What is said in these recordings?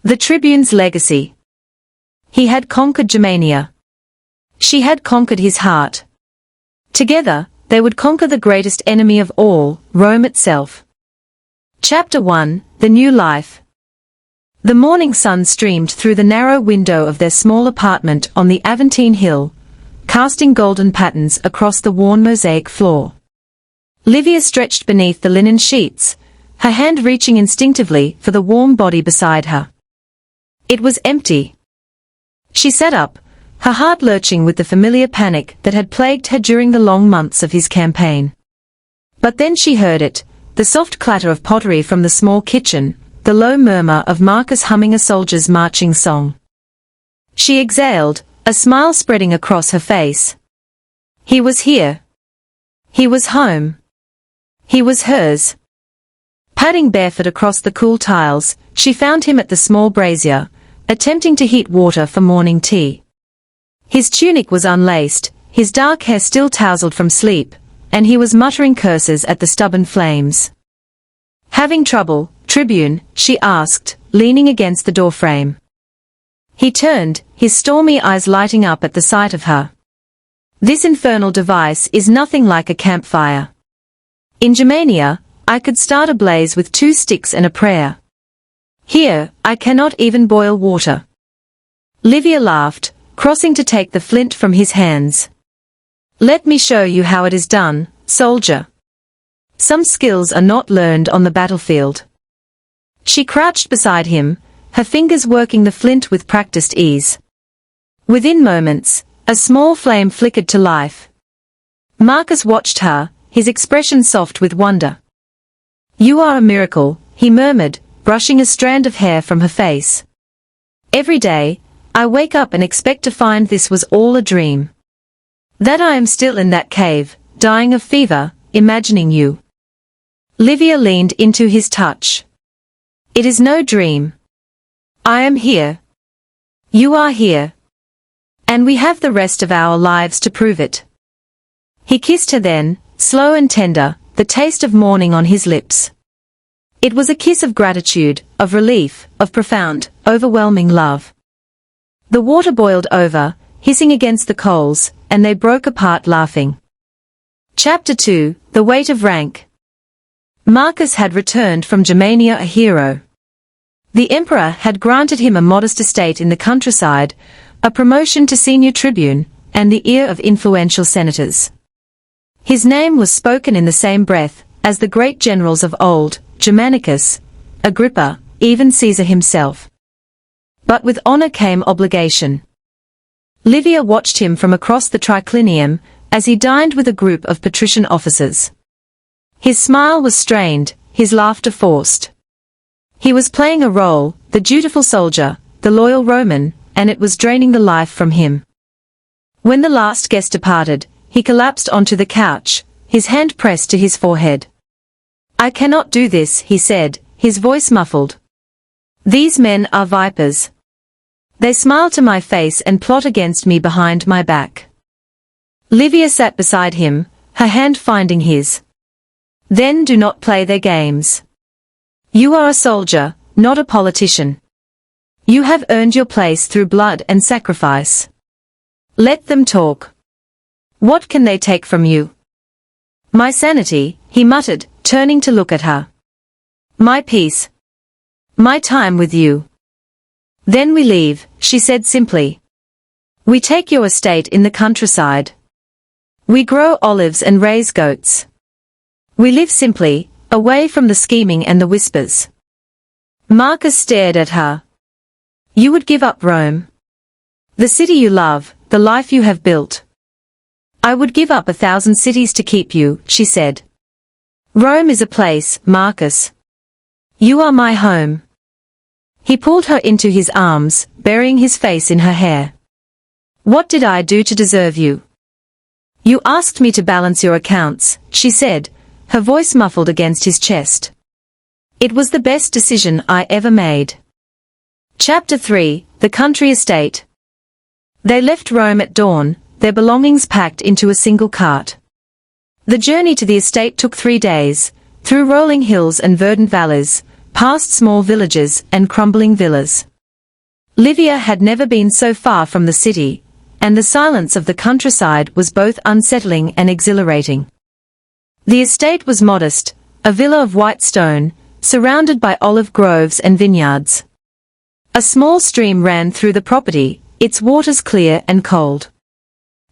The Tribune's legacy. He had conquered Germania. She had conquered his heart. Together, they would conquer the greatest enemy of all, Rome itself. Chapter 1, The New Life. The morning sun streamed through the narrow window of their small apartment on the Aventine Hill, casting golden patterns across the worn mosaic floor. Livia stretched beneath the linen sheets, her hand reaching instinctively for the warm body beside her. It was empty. She sat up, her heart lurching with the familiar panic that had plagued her during the long months of his campaign. But then she heard it, the soft clatter of pottery from the small kitchen, the low murmur of Marcus humming a soldier's marching song. She exhaled, a smile spreading across her face. He was here. He was home. He was hers. Padding barefoot across the cool tiles, she found him at the small brazier, attempting to heat water for morning tea. His tunic was unlaced, his dark hair still tousled from sleep, and he was muttering curses at the stubborn flames. "Having trouble, Tribune?" she asked, leaning against the doorframe. He turned, his stormy eyes lighting up at the sight of her. "This infernal device is nothing like a campfire. In Germania, I could start a blaze with 2 sticks and a prayer. Here, I cannot even boil water." Livia laughed, crossing to take the flint from his hands. "Let me show you how it is done, soldier. Some skills are not learned on the battlefield." She crouched beside him, her fingers working the flint with practiced ease. Within moments, a small flame flickered to life. Marcus watched her, his expression soft with wonder. "You are a miracle," he murmured, brushing a strand of hair from her face. "Every day, I wake up and expect to find this was all a dream. That I am still in that cave, dying of fever, imagining you." Livia leaned into his touch. "It is no dream. I am here. You are here. And we have the rest of our lives to prove it." He kissed her then, slow and tender, the taste of morning on his lips. It was a kiss of gratitude, of relief, of profound, overwhelming love. The water boiled over, hissing against the coals, and they broke apart laughing. Chapter 2, The Weight of Rank. Marcus had returned from Germania a hero. The emperor had granted him a modest estate in the countryside, a promotion to senior tribune, and the ear of influential senators. His name was spoken in the same breath as the great generals of old, Germanicus, Agrippa, even Caesar himself. But with honor came obligation. Livia watched him from across the triclinium, as he dined with a group of patrician officers. His smile was strained, his laughter forced. He was playing a role, the dutiful soldier, the loyal Roman, and it was draining the life from him. When the last guest departed, he collapsed onto the couch, his hand pressed to his forehead. "I cannot do this," he said, his voice muffled. "These men are vipers. They smile to my face and plot against me behind my back." Livia sat beside him, her hand finding his. "Then do not play their games. You are a soldier, not a politician. You have earned your place through blood and sacrifice. Let them talk. What can they take from you?" "My sanity," he muttered, turning to look at her. "My peace. My time with you." "Then we leave," she said simply. "We take your estate in the countryside. We grow olives and raise goats. We live simply, away from the scheming and the whispers." Marcus stared at her. "You would give up Rome? The city you love, the life you have built?" "I would give up 1,000 cities to keep you," she said. "Rome is a place, Marcus. You are my home." He pulled her into his arms, burying his face in her hair. "What did I do to deserve you?" "You asked me to balance your accounts," she said, her voice muffled against his chest. "It was the best decision I ever made." Chapter 3, The Country Estate. They left Rome at dawn, their belongings packed into a single cart. The journey to the estate took 3 days, through rolling hills and verdant valleys, past small villages and crumbling villas. Livia had never been so far from the city, and the silence of the countryside was both unsettling and exhilarating. The estate was modest, a villa of white stone, surrounded by olive groves and vineyards. A small stream ran through the property, its waters clear and cold.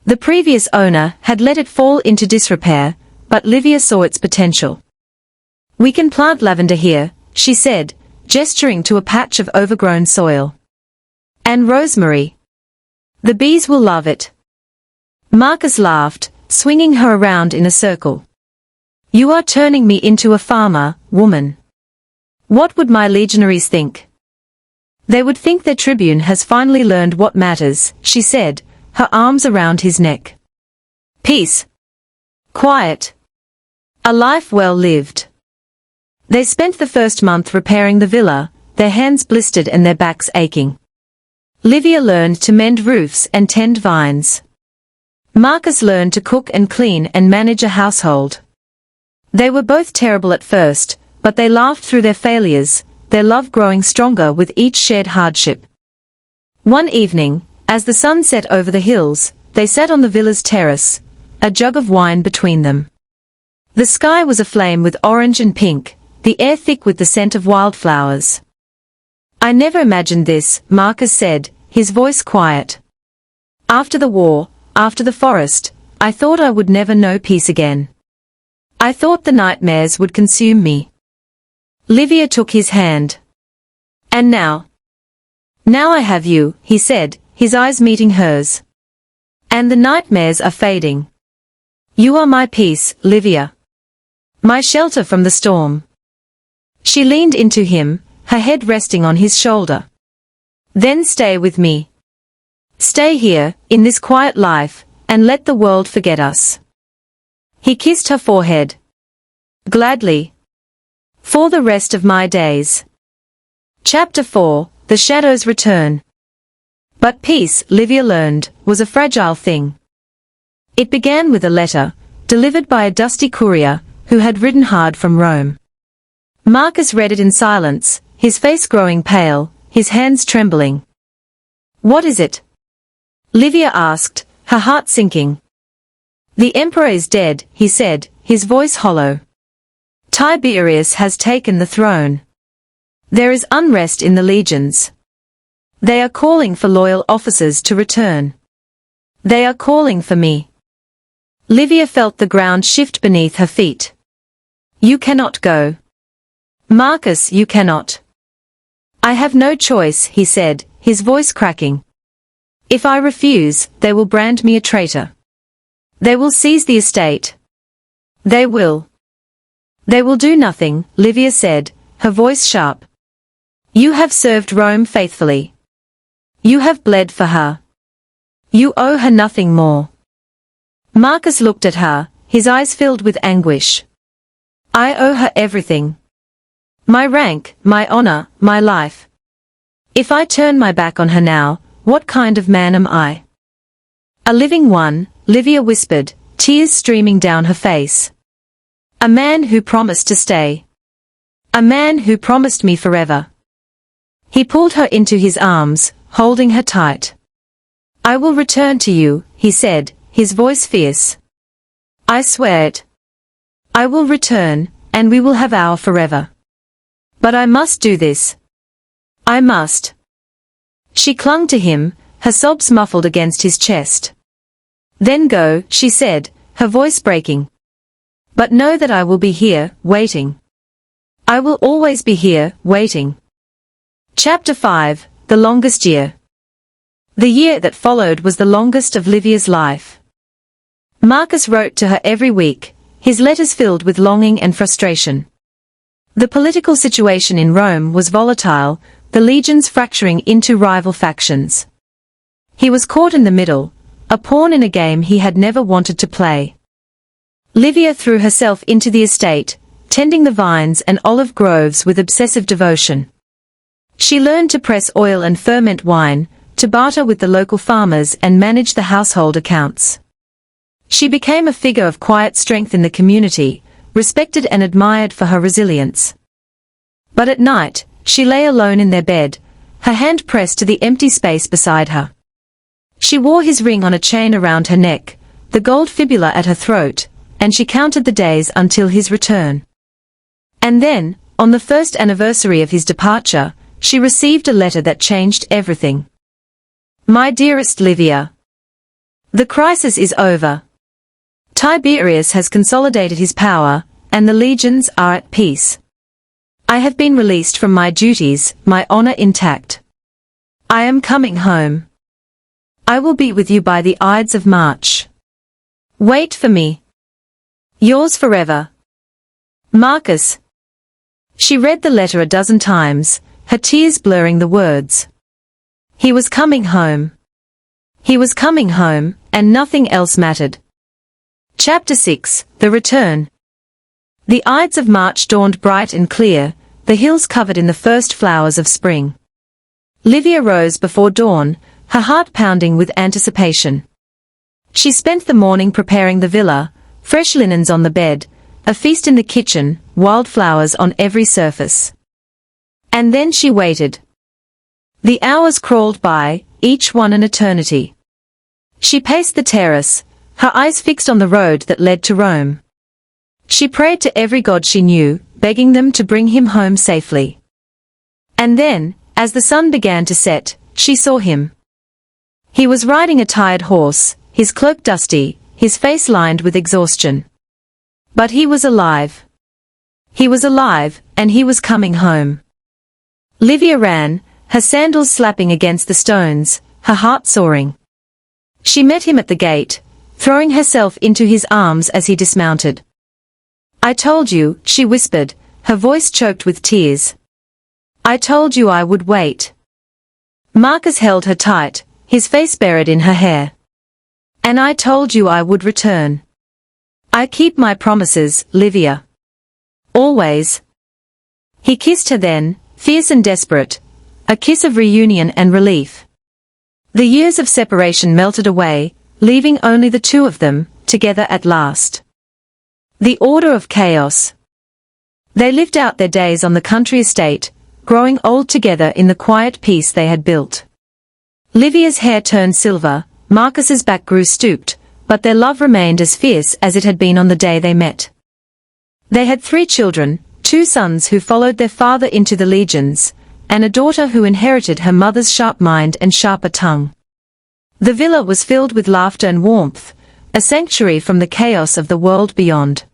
The previous owner had let it fall into disrepair, but Livia saw its potential. "We can plant lavender here," she said, gesturing to a patch of overgrown soil. "And rosemary. The bees will love it." Marcus laughed, swinging her around in a circle. "You are turning me into a farmer, woman. What would my legionaries think?" "They would think their tribune has finally learned what matters," she said, her arms around his neck. "Peace. Quiet. A life well lived." They spent the first month repairing the villa, their hands blistered and their backs aching. Livia learned to mend roofs and tend vines. Marcus learned to cook and clean and manage a household. They were both terrible at first, but they laughed through their failures, their love growing stronger with each shared hardship. One evening, as the sun set over the hills, they sat on the villa's terrace, a jug of wine between them. The sky was aflame with orange and pink, the air thick with the scent of wildflowers. "I never imagined this," Marcus said, his voice quiet. "After the war, after the forest, I thought I would never know peace again. I thought the nightmares would consume me." Livia took his hand. "And now? Now I have you," he said, his eyes meeting hers. "And the nightmares are fading. You are my peace, Livia. My shelter from the storm." She leaned into him, her head resting on his shoulder. "Then stay with me. Stay here, in this quiet life, and let the world forget us." He kissed her forehead. "Gladly. For the rest of my days." Chapter 4, The Shadows Return. But peace, Livia learned, was a fragile thing. It began with a letter, delivered by a dusty courier, who had ridden hard from Rome. Marcus read it in silence, his face growing pale, his hands trembling. "What is it?" Livia asked, her heart sinking. "The emperor is dead," he said, his voice hollow. "Tiberius has taken the throne. There is unrest in the legions. They are calling for loyal officers to return. They are calling for me." Livia felt the ground shift beneath her feet. "You cannot go. Marcus, you cannot." "I have no choice," he said, his voice cracking. "If I refuse, they will brand me a traitor. They will seize the estate. They will. They will do nothing," Livia said, her voice sharp. "You have served Rome faithfully. You have bled for her. You owe her nothing more." Marcus looked at her, his eyes filled with anguish. "I owe her everything. My rank, my honor, my life. If I turn my back on her now, what kind of man am I?" "A living one," Livia whispered, tears streaming down her face. "A man who promised to stay. A man who promised me forever." He pulled her into his arms, holding her tight. "I will return to you," he said, his voice fierce. "I swear it. I will return, and we will have our forever. But I must do this. I must." She clung to him, her sobs muffled against his chest. "Then go," she said, her voice breaking. "But know that I will be here, waiting. I will always be here, waiting." Chapter 5, The Longest Year. The year that followed was the longest of Livia's life. Marcus wrote to her every week, his letters filled with longing and frustration. The political situation in Rome was volatile, the legions fracturing into rival factions. He was caught in the middle, a pawn in a game he had never wanted to play. Livia threw herself into the estate, tending the vines and olive groves with obsessive devotion. She learned to press oil and ferment wine, to barter with the local farmers and manage the household accounts. She became a figure of quiet strength in the community, respected and admired for her resilience. But at night, she lay alone in their bed, her hand pressed to the empty space beside her. She wore his ring on a chain around her neck, the gold fibula at her throat, and she counted the days until his return. And then, on the first anniversary of his departure, she received a letter that changed everything. My dearest Livia. The crisis is over. Tiberius has consolidated his power, and the legions are at peace. I have been released from my duties, my honor intact. I am coming home. I will be with you by the Ides of March. Wait for me. Yours forever. Marcus. She read the letter a dozen times, her tears blurring the words. He was coming home. He was coming home, and nothing else mattered. Chapter 6, The Return. The Ides of March dawned bright and clear, the hills covered in the first flowers of spring. Livia rose before dawn, her heart pounding with anticipation. She spent the morning preparing the villa, fresh linens on the bed, a feast in the kitchen, wildflowers on every surface. And then she waited. The hours crawled by, each one an eternity. She paced the terrace, her eyes fixed on the road that led to Rome. She prayed to every god she knew, begging them to bring him home safely. And then, as the sun began to set, she saw him. He was riding a tired horse, his cloak dusty, his face lined with exhaustion. But he was alive. He was alive, and he was coming home. Livia ran, her sandals slapping against the stones, her heart soaring. She met him at the gate, throwing herself into his arms as he dismounted. I told you, she whispered, her voice choked with tears. I told you I would wait. Marcus held her tight, his face buried in her hair. And I told you I would return. I keep my promises, Livia. Always. He kissed her then, fierce and desperate, a kiss of reunion and relief. The years of separation melted away, leaving only the two of them, together at last. The order of chaos. They lived out their days on the country estate, growing old together in the quiet peace they had built. Livia's hair turned silver, Marcus's back grew stooped, but their love remained as fierce as it had been on the day they met. They had 3 children, 2 sons who followed their father into the legions, and a daughter who inherited her mother's sharp mind and sharper tongue. The villa was filled with laughter and warmth, a sanctuary from the chaos of the world beyond.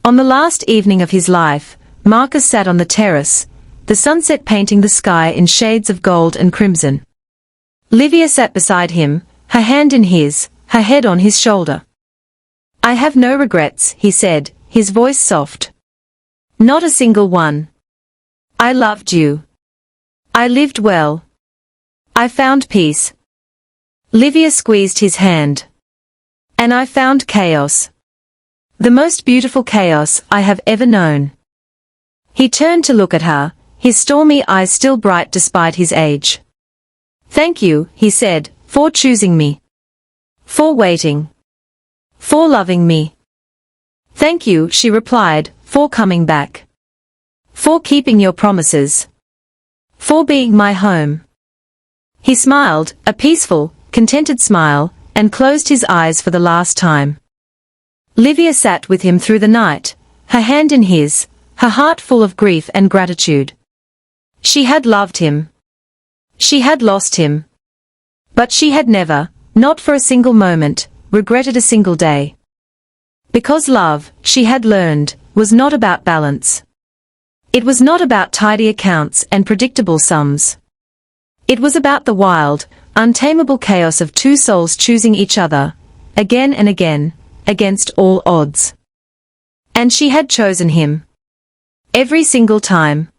On the last evening of his life, Marcus sat on the terrace, the sunset painting the sky in shades of gold and crimson. Livia sat beside him, her hand in his, her head on his shoulder. I have no regrets, he said, his voice soft. Not a single one. I loved you. I lived well. I found peace. Livia squeezed his hand. And I found chaos. The most beautiful chaos I have ever known. He turned to look at her, his stormy eyes still bright despite his age. Thank you, he said, for choosing me. For waiting. For loving me. Thank you, she replied, for coming back. For keeping your promises. For being my home. He smiled, a peaceful, contented smile, and closed his eyes for the last time. Livia sat with him through the night, her hand in his, her heart full of grief and gratitude. She had loved him. She had lost him. But she had never, not for a single moment, regretted a single day. Because love, she had learned, was not about balance. It was not about tidy accounts and predictable sums. It was about the wild, untamable chaos of 2 souls choosing each other, again and again, against all odds. And she had chosen him. Every single time.